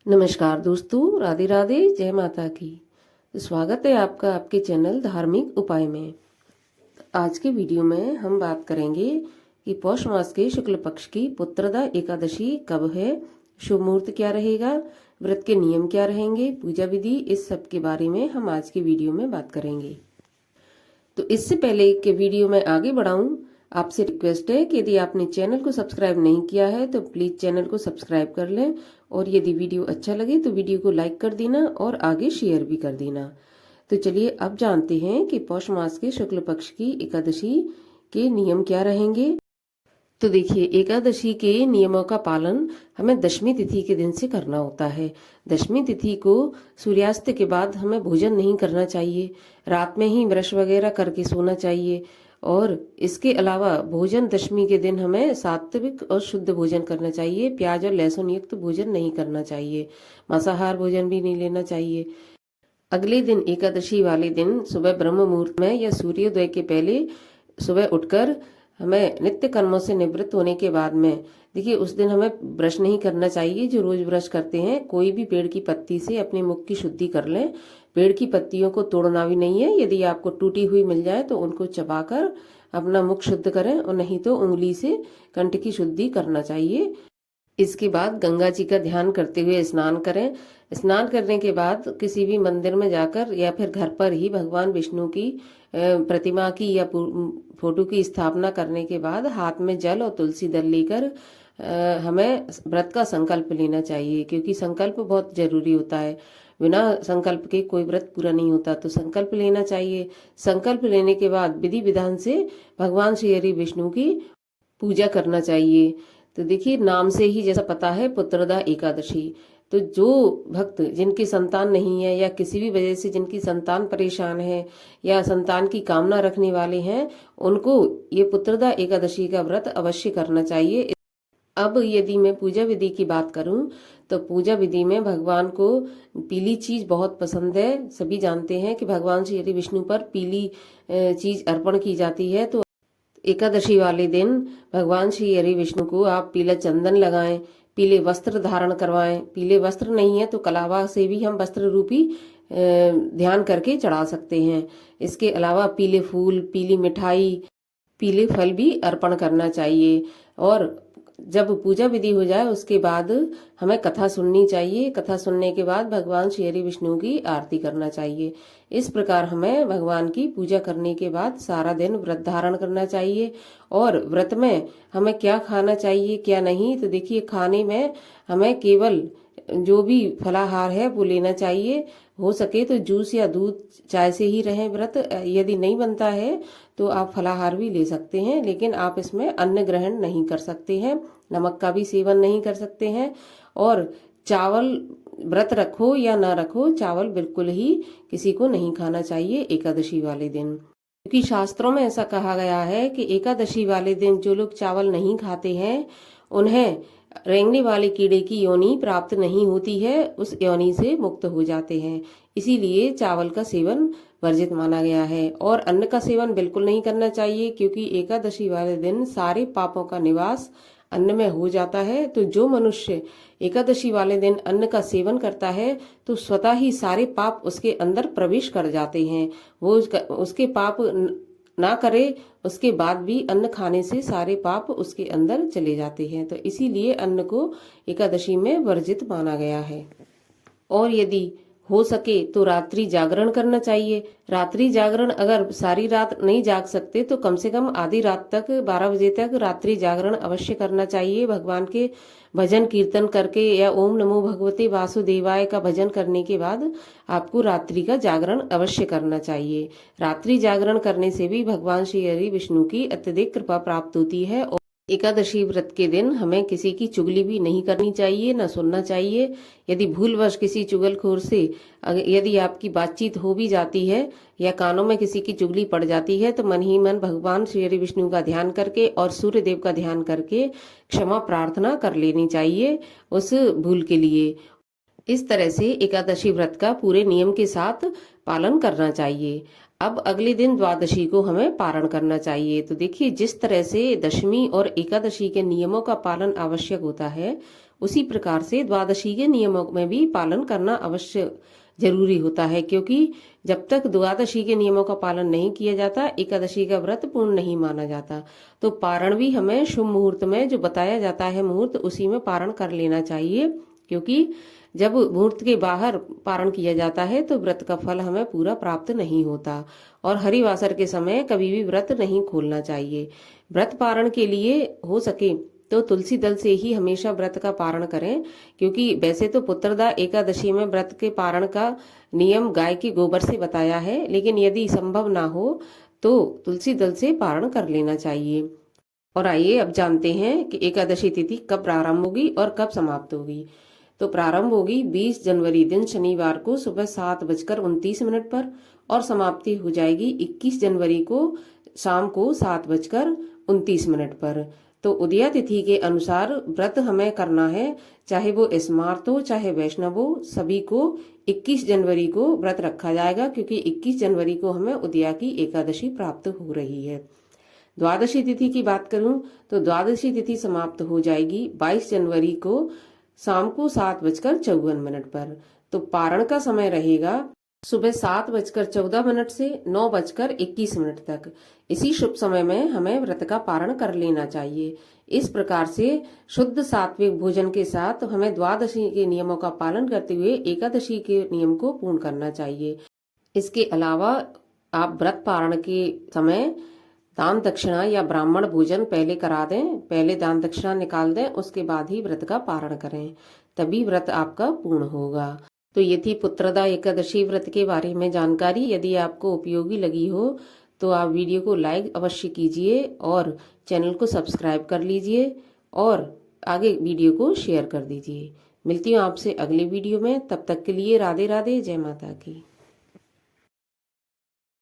नमस्कार दोस्तों, राधे राधे, जय माता की। तो स्वागत है आपका आपके चैनल धार्मिक उपाय में। आज के वीडियो में हम बात करेंगे कि पौष मास के शुक्ल पक्ष की पुत्रदा एकादशी कब है, शुभ मुहूर्त क्या रहेगा, व्रत के नियम क्या रहेंगे, पूजा विधि, इस सब के बारे में हम आज के वीडियो में बात करेंगे। तो इससे पहले के वीडियो में आगे बढ़ाऊं, आपसे रिक्वेस्ट है कि यदि आपने चैनल को सब्सक्राइब नहीं किया है तो प्लीज चैनल को सब्सक्राइब कर लें, और यदि वीडियो अच्छा लगे तो वीडियो को लाइक कर देना और आगे शेयर भी कर देना। तो चलिए अब जानते हैं कि पौष मास के शुक्ल पक्ष की एकादशी के नियम क्या रहेंगे। तो देखिए, एकादशी के नियमों का पालन हमें दशमी तिथि के दिन से करना होता है। दशमी तिथि को सूर्यास्त के बाद हमें भोजन नहीं करना चाहिए, रात में ही ब्रश वगैरह करके सोना चाहिए। और इसके अलावा भोजन दशमी के दिन हमें सात्विक और शुद्ध भोजन करना चाहिए, प्याज और लहसुन युक्त भोजन नहीं करना चाहिए, मांसाहार भोजन भी नहीं लेना चाहिए। अगले दिन एकादशी वाले दिन सुबह ब्रह्म मुहूर्त में या सूर्योदय के पहले सुबह उठकर हमें नित्य कर्मों से निवृत्त होने के बाद में देखिए उस दिन हमें ब्रश नहीं करना चाहिए। जो रोज ब्रश करते हैं, कोई भी पेड़ की पत्ती से अपने मुख की शुद्धि कर लें। पेड़ की पत्तियों को तोड़ना भी नहीं है, यदि आपको टूटी हुई मिल जाए तो उनको चबाकर अपना मुख शुद्ध करें, और नहीं तो उंगली से कंठ की शुद्धि करना चाहिए। इसके बाद गंगा जी का ध्यान करते हुए स्नान करें। स्नान करने के बाद किसी भी मंदिर में जाकर या फिर घर पर ही भगवान विष्णु की प्रतिमा की या फोटो की स्थापना करने के बाद हाथ में जल और तुलसी दल लेकर हमें व्रत का संकल्प लेना चाहिए, क्योंकि संकल्प बहुत जरूरी होता है। बिना संकल्प के कोई व्रत पूरा नहीं होता, तो संकल्प लेना चाहिए। संकल्प लेने के बाद विधि विधान से भगवान श्री हरि विष्णु की पूजा करना चाहिए। तो देखिए, नाम से ही जैसा पता है, पुत्रदा एकादशी। तो जो भक्त जिनकी संतान नहीं है या किसी भी वजह से जिनकी संतान परेशान है या संतान की कामना रखने वाले हैं, उनको ये पुत्रदा एकादशी का व्रत अवश्य करना चाहिए। अब यदि मैं पूजा विधि की बात करूं तो पूजा विधि में भगवान को पीली चीज बहुत पसंद है। सभी जानते हैं कि भगवान श्री हरि विष्णु पर पीली चीज अर्पण की जाती है। तो एकादशी वाले दिन भगवान श्री हरि विष्णु को आप पीला चंदन लगाएं, पीले वस्त्र धारण करवाएं। पीले वस्त्र नहीं है तो कलावा से भी हम वस्त्र रूपी ध्यान करके चढ़ा सकते हैं। इसके अलावा पीले फूल, पीली मिठाई, पीले फल भी अर्पण करना चाहिए। और जब पूजा विधि हो जाए उसके बाद हमें कथा सुननी चाहिए। कथा सुनने के बाद भगवान श्री हरि विष्णु की आरती करना चाहिए। इस प्रकार हमें भगवान की पूजा करने के बाद सारा दिन व्रत धारण करना चाहिए। और व्रत में हमें क्या खाना चाहिए क्या नहीं, तो देखिए, खाने में हमें केवल जो भी फलाहार है वो लेना चाहिए। हो सके तो जूस या दूध, चाय से ही रहें व्रत। यदि नहीं बनता है तो आप फलाहार भी ले सकते हैं, लेकिन आप इसमें अन्न ग्रहण नहीं कर सकते हैं, नमक का भी सेवन नहीं कर सकते हैं। और चावल, व्रत रखो या ना रखो, चावल बिल्कुल ही किसी को नहीं खाना चाहिए एकादशी वाले दिन, क्योंकि शास्त्रों में ऐसा कहा गया है कि एकादशी वाले दिन जो लोग चावल नहीं खाते हैं उन्हें रेंगने वाले कीड़े की योनि प्राप्त नहीं होती है, उस योनि से मुक्त हो जाते हैं। इसीलिए चावल का सेवन वर्जित माना गया है। और अन्न का सेवन बिल्कुल नहीं करना चाहिए, क्योंकि एकादशी वाले दिन सारे पापों का निवास अन्न में हो जाता है। तो जो मनुष्य एकादशी वाले दिन अन्न का सेवन करता है तो स्वतः ही सारे पाप उसके अंदर प्रवेश कर जाते हैं। वो उसके पाप ना करे उसके बाद भी अन्न खाने से सारे पाप उसके अंदर चले जाते हैं। तो इसीलिए अन्न को एकादशी में वर्जित माना गया है। और यदि हो सके तो रात्रि जागरण करना चाहिए। रात्रि जागरण अगर सारी रात नहीं जाग सकते तो कम से कम आधी रात तक, 12 बजे तक रात्रि जागरण अवश्य करना चाहिए। भगवान के भजन कीर्तन करके या ओम नमो भगवते वासुदेवाय का भजन करने के बाद आपको रात्रि का जागरण अवश्य करना चाहिए। रात्रि जागरण करने से भी भगवान श्री हरि विष्णु की अत्यधिक कृपा प्राप्त होती है। और एकादशी व्रत के दिन हमें किसी की चुगली भी नहीं करनी चाहिए, न सुनना चाहिए। यदि भूलवश किसी चुगलखोर से यदि आपकी बातचीत हो भी जाती है या कानों में किसी की चुगली पड़ जाती है तो मन ही मन भगवान श्री हरि विष्णु का ध्यान करके और सूर्य देव का ध्यान करके क्षमा प्रार्थना कर लेनी चाहिए उस भूल के लिए। इस तरह से एकादशी व्रत का पूरे नियम के साथ पालन करना चाहिए। अब अगले दिन द्वादशी को हमें पारण करना चाहिए। तो देखिए, जिस तरह से दशमी और एकादशी के नियमों का पालन आवश्यक होता है, उसी प्रकार से द्वादशी के नियमों में भी पालन करना अवश्य जरूरी होता है, क्योंकि जब तक द्वादशी के नियमों का पालन नहीं किया जाता एकादशी का व्रत पूर्ण नहीं माना जाता। तो पारण भी हमें शुभ मुहूर्त में जो बताया जाता है मुहूर्त, उसी में पारण कर लेना चाहिए, क्योंकि जब मुहूर्त के बाहर पारण किया जाता है तो व्रत का फल हमें पूरा प्राप्त नहीं होता। और हरिवासर के समय कभी भी व्रत नहीं खोलना चाहिए। व्रत पारण के लिए हो सके तो तुलसी दल से ही हमेशा व्रत का पारण करें, क्योंकि वैसे तो पुत्रदा एकादशी में व्रत के पारण का नियम गाय के गोबर से बताया है, लेकिन यदि संभव ना हो तो तुलसी दल से पारण कर लेना चाहिए। और आइए अब जानते हैं कि एकादशी तिथि कब प्रारंभ होगी और कब समाप्त होगी। तो प्रारंभ होगी 20 जनवरी दिन शनिवार को सुबह 7:29 पर और समाप्ति हो जाएगी 21 जनवरी को शाम को 7:29 पर। तो उदया तिथि के अनुसार व्रत हमें करना है, चाहे वो स्मार्त हो चाहे वैष्णव हो, सभी को 21 जनवरी को व्रत रखा जाएगा, क्योंकि 21 जनवरी को हमें उदया की एकादशी प्राप्त हो रही है। द्वादशी तिथि की बात करूं तो द्वादशी तिथि समाप्त हो जाएगी 22 जनवरी को शाम को 7:54 पर। तो पारण का समय रहेगा सुबह 7:14 से 9:21 तक। इसी शुभ समय में हमें व्रत का पारण कर लेना चाहिए। इस प्रकार से शुद्ध सात्विक भोजन के साथ हमें द्वादशी के नियमों का पालन करते हुए एकादशी के नियम को पूर्ण करना चाहिए। इसके अलावा आप व्रत पारण के समय दान दक्षिणा या ब्राह्मण भोजन पहले करा दें, पहले दान दक्षिणा निकाल दें, उसके बाद ही व्रत का पारण करें, तभी व्रत आपका पूर्ण होगा। तो ये थी पुत्रदा एकादशी व्रत के बारे में जानकारी। यदि आपको उपयोगी लगी हो तो आप वीडियो को लाइक अवश्य कीजिए और चैनल को सब्सक्राइब कर लीजिए और आगे वीडियो को शेयर कर दीजिए। मिलती हूँ आपसे अगले वीडियो में, तब तक के लिए राधे राधे, जय माता की।